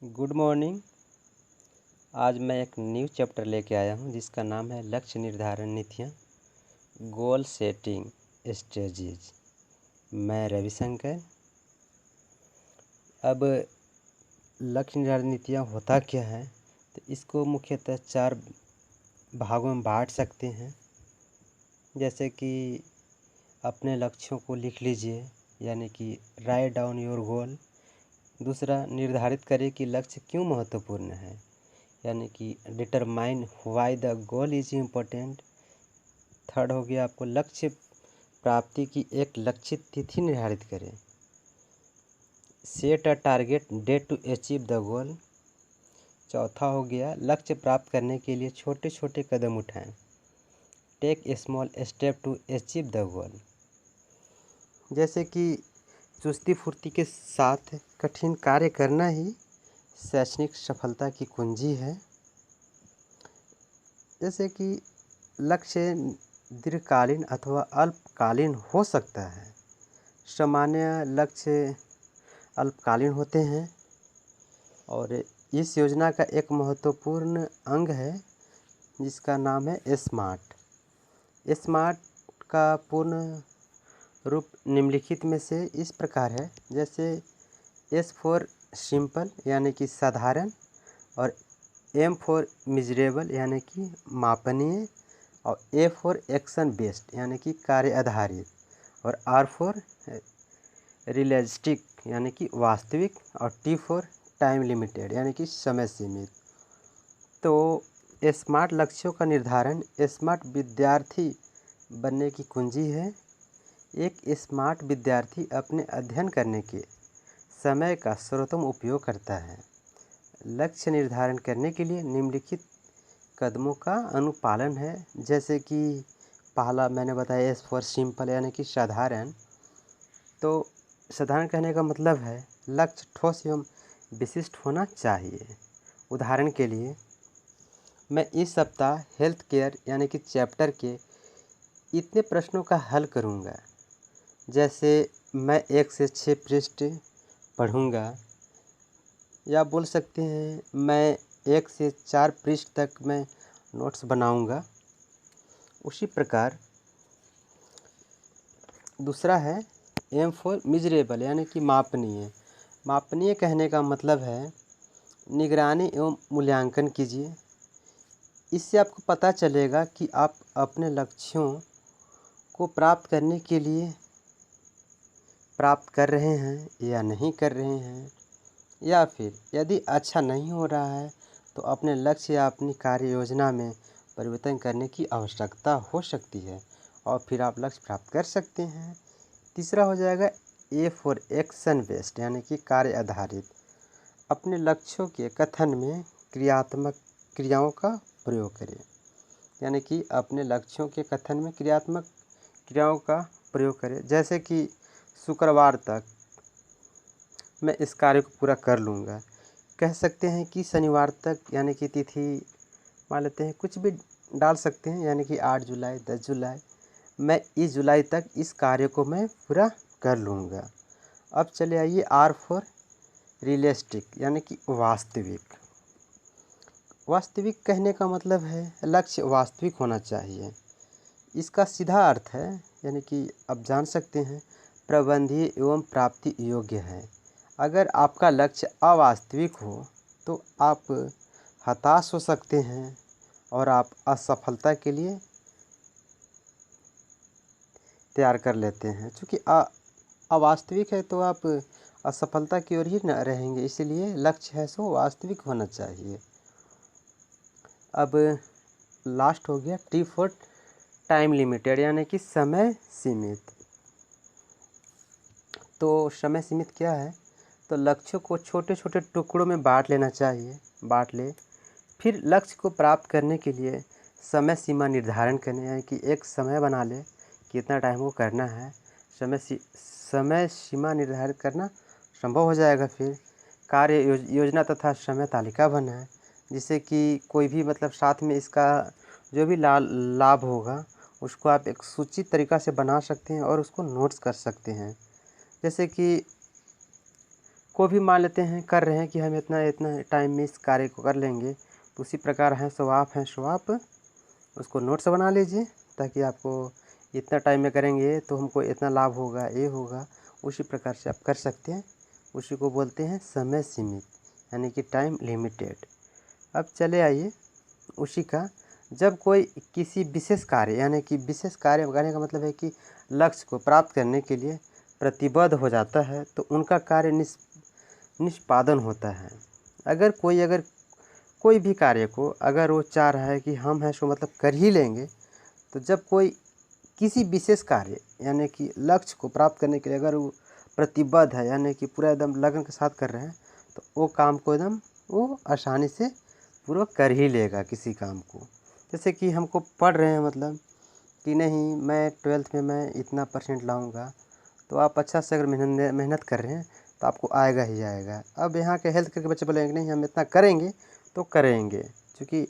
Good morning. आज मैं एक न्यू चैप्टर लेके आया हूँ जिसका नाम है लक्ष्य निर्धारण नीतियाँ, गोल सेटिंग स्ट्रेटजीज। मैं रविशंकर। अब लक्ष्य निर्धारण नीतियाँ होता क्या है, तो इसको मुख्यतः 4 भागों में बांट सकते हैं। जैसे कि अपने लक्ष्यों को लिख लीजिए, यानी कि राइट डाउन योर गोल। दूसरा, निर्धारित करें कि लक्ष्य क्यों महत्वपूर्ण है, यानी कि determine why the goal is important. Third हो गया, आपको लक्ष्य प्राप्ति की एक लक्षित तिथि निर्धारित करें। Set a target date to achieve the goal. चौथा हो गया, लक्ष्य प्राप्त करने के लिए छोटे छोटे कदम उठाएं। Take a small step to achieve the goal. जैसे कि चुस्ती फुर्ती के साथ कठिन कार्य करना ही शैक्षणिक सफलता की कुंजी है। जैसे कि लक्ष्य दीर्घकालीन अथवा अल्पकालीन हो सकता है। सामान्य लक्ष्य अल्पकालीन होते हैं और इस योजना का एक महत्वपूर्ण अंग है जिसका नाम है स्मार्ट। स्मार्ट का पूर्ण रूप निम्नलिखित में से इस प्रकार है। जैसे एस फॉर सिंपल यानी कि साधारण, और एम फॉर मेजरेबल यानी कि मापनीय, और ए फॉर एक्शन बेस्ड यानी कि कार्य आधारित, और आर फॉर रियलिस्टिक यानी कि वास्तविक, और टी फॉर टाइम लिमिटेड यानी कि समय सीमित। तो स्मार्ट लक्ष्यों का निर्धारण स्मार्ट विद्यार्थी बनने की कुंजी है। एक स्मार्ट विद्यार्थी अपने अध्ययन करने के समय का सर्वोत्तम उपयोग करता है। लक्ष्य निर्धारण करने के लिए निम्नलिखित कदमों का अनुपालन है। जैसे कि पहला मैंने बताया एस फॉर सिंपल यानी कि साधारण। तो साधारण कहने का मतलब है लक्ष्य ठोस एवं विशिष्ट होना चाहिए। उदाहरण के लिए, मैं इस सप्ताह हेल्थ केयर यानी कि चैप्टर के इतने प्रश्नों का हल करूंगा। जैसे मैं 1 से 6 पृष्ठ पढ़ूंगा, या बोल सकते हैं मैं 1 से 4 पृष्ठ तक मैं नोट्स बनाऊंगा। उसी प्रकार दूसरा है एम फॉर मेजरेबल यानी कि मापनीय। मापनीय कहने का मतलब है निगरानी एवं मूल्यांकन कीजिए। इससे आपको पता चलेगा कि आप अपने लक्ष्यों को प्राप्त करने के लिए प्राप्त कर रहे हैं या नहीं कर रहे हैं, या फिर यदि अच्छा नहीं हो रहा है तो अपने लक्ष्य या अपनी कार्य योजना में परिवर्तन करने की आवश्यकता हो सकती है, और फिर आप लक्ष्य प्राप्त कर सकते हैं। तीसरा हो जाएगा ए फॉर एक्शन बेस्ड यानी कि कार्य आधारित। अपने लक्ष्यों के कथन में क्रियात्मक क्रियाओं का प्रयोग करें, यानी कि अपने लक्ष्यों के कथन में क्रियात्मक क्रियाओं का प्रयोग करें। जैसे कि शुक्रवार तक मैं इस कार्य को पूरा कर लूँगा। कह सकते हैं कि शनिवार तक, यानी कि तिथि मान लेते हैं, कुछ भी डाल सकते हैं, यानी कि 8 जुलाई, 10 जुलाई, मैं इस जुलाई तक इस कार्य को मैं पूरा कर लूँगा। अब चले आइए आर फॉर रियलिस्टिक यानी कि वास्तविक। वास्तविक कहने का मतलब है लक्ष्य वास्तविक होना चाहिए। इसका सीधा अर्थ है, यानी कि आप जान सकते हैं, प्रबंधनीय एवं प्राप्ति योग्य है। अगर आपका लक्ष्य अवास्तविक हो तो आप हताश हो सकते हैं और आप असफलता के लिए तैयार कर लेते हैं। चूँकि अवास्तविक है तो आप असफलता की ओर ही न रहेंगे, इसीलिए लक्ष्य है सो वास्तविक होना चाहिए। अब लास्ट हो गया टी फॉर टाइम लिमिटेड यानी कि समय सीमित। तो समय सीमित क्या है? तो लक्ष्यों को छोटे छोटे टुकड़ों में बांट लेना चाहिए। बांट ले, फिर लक्ष्य को प्राप्त करने के लिए समय सीमा निर्धारण करने, यानी कि एक समय बना ले कितना टाइम को करना है। समय सीमा निर्धारित करना संभव हो जाएगा। फिर कार्य योजना तथा समय तालिका बनाए, जिससे कि कोई भी मतलब साथ में इसका जो भी लाभ होगा उसको आप एक सूचित तरीक़ा से बना सकते हैं और उसको नोट्स कर सकते हैं। जैसे कि कोई भी मान लेते हैं कर रहे हैं कि हम इतना इतना टाइम में इस कार्य को कर लेंगे, तो उसी प्रकार सो आप उसको नोट्स बना लीजिए, ताकि आपको इतना टाइम में करेंगे तो हमको इतना लाभ होगा, ये होगा। उसी प्रकार से आप कर सकते हैं। उसी को बोलते हैं समय सीमित, यानी कि टाइम लिमिटेड। अब चले आइए उसी का, जब कोई किसी विशेष कार्य, यानी कि विशेष कार्य करने का मतलब है कि लक्ष्य को प्राप्त करने के लिए प्रतिबद्ध हो जाता है, तो उनका कार्य निष्पादन होता है। अगर कोई भी कार्य को अगर वो चाह रहा है कि हम हैं सो मतलब कर ही लेंगे, तो जब कोई किसी विशेष कार्य यानी कि लक्ष्य को प्राप्त करने के लिए अगर वो प्रतिबद्ध है, यानी कि पूरा एकदम लगन के साथ कर रहे हैं, तो वो काम को एकदम वो आसानी से पूरा कर ही लेगा किसी काम को। जैसे कि हमको पढ़ रहे हैं, मतलब कि नहीं मैं 12th में मैं इतना परसेंट लाऊंगा, तो आप अच्छा से अगर मेहनत कर रहे हैं तो आपको आएगा ही आएगा। अब यहाँ के हेल्थ केयर के बच्चे बोलेंगे नहीं हम इतना करेंगे तो करेंगे, क्योंकि